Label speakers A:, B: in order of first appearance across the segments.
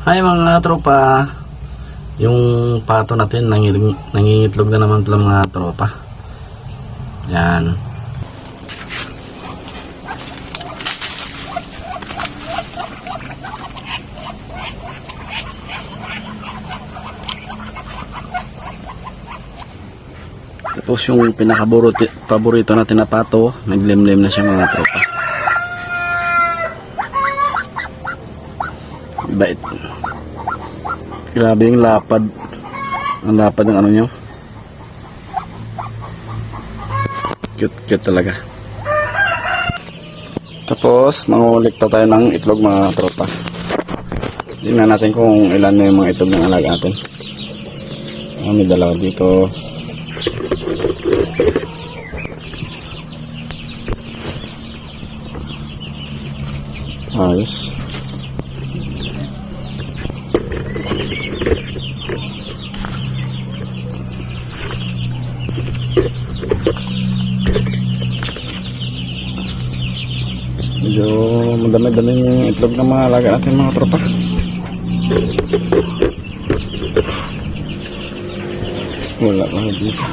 A: Hi mga tropa. Yung pato natin nangingitlog na naman pala mga tropa. Yan. Tapos yung paborito natin na pato, naglimlim na siya mga tropa. Bait. Grabe yung lapad. Ang lapad ng ano nyo. Cute talaga. Tapos mangulikta tayo ng itlog mga tropa. Tingnan natin kung ilan na yung mga itlog ng alaga natin. May dalawa dito. Ayos. Medyo madami-dami yung itlog ng mga alaga natin mga tropa. Wala lang dito.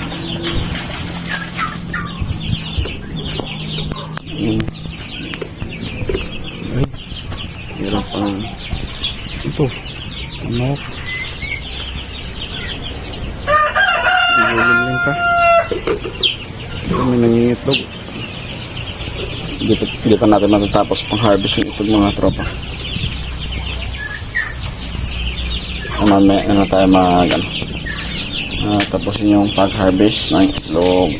A: Ay, hirap pang ito. Ano? Ilulim pa. Ito may nangingitlog. Hindi pa natin matatapos pang harvest yung itlog mga tropa. Ano tayo tapusin yung pag-harvest ng itlog.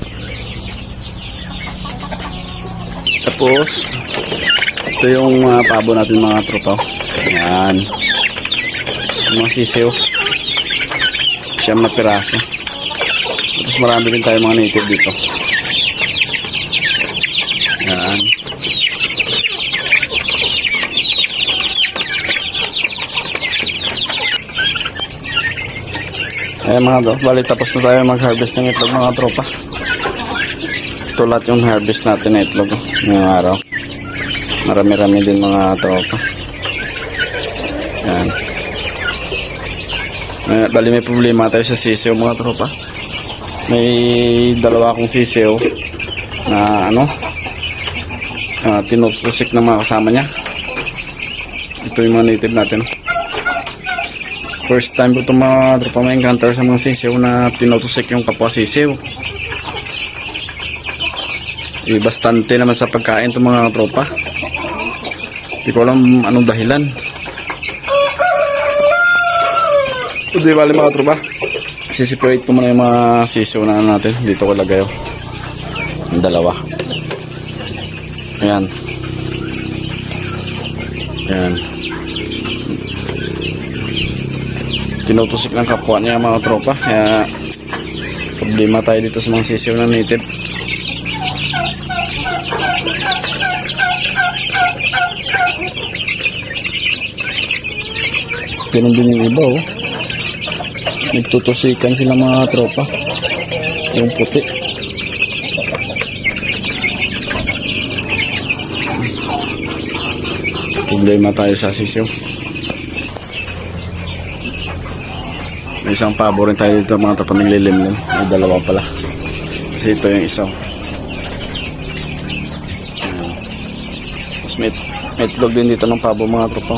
A: Tapos ito yung mga pabo natin mga tropa. Ayan. Yung mga sisiw. Siyam na piraso. Tapos marami din tayo mga native dito. Ayan. Ayan mga tropa, bali tapos na tayo mag-harvest ng itlog mga tropa. Ito lahat yung harvest natin na itlog ngayong araw. Marami-rami din mga tropa. Ayan. Bali may problema tayo sa sisiw mga tropa. May dalawa akong sisiw na tinutusik ng mga kasama niya. Ito yung mga native natin. First time ko ito mga tropa ma-encounter sa mga sisiw na tinutusik yung kapwa sisiw. Bastante naman sa pagkain ito mga tropa. Hindi ko alam anong dahilan. Hindi bali mga tropa. Sisiperate ko muna yung mga sisiw na natin. Dito ko lagay yung dalawa. Ayan. Ayan. Tinutusik ng kapwa niya mga tropa. Kaya problema tayo dito sa mga sisiw na native. Ganun din yung iba nagtutusikan sila mga tropa. Yung puti. Problema tayo sa sisiw. May isang pabo rin tayo dito mga tropa naglilimlim. May dalawa pala. Kasi ito yung isa. Tapos may itlog din dito ng pabo mga tropa.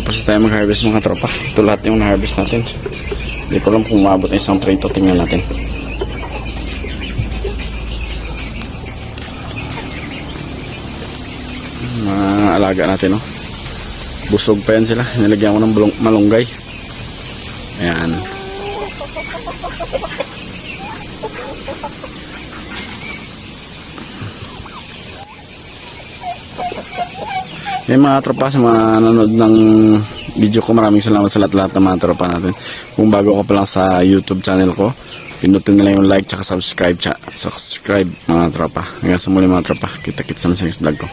A: Tapos tayo mag-harvest mga tropa. Ito lahat yung na-harvest natin. Hindi ko lang kung maabot na isang tray ito. Tingnan natin. Mga alaga natin busog pa yan sila. Nilagyan ko ng malunggay. Ayan. May mga tropa sa mga nanonood ng video ko, maraming salamat sa lahat ng mga tropa natin. Kung bago ka pa lang sa YouTube channel ko, pinutin nila yung like tsaka subscribe mga tropa. Hanggang sa muli mga tropa, kita-kits sa next vlog ko.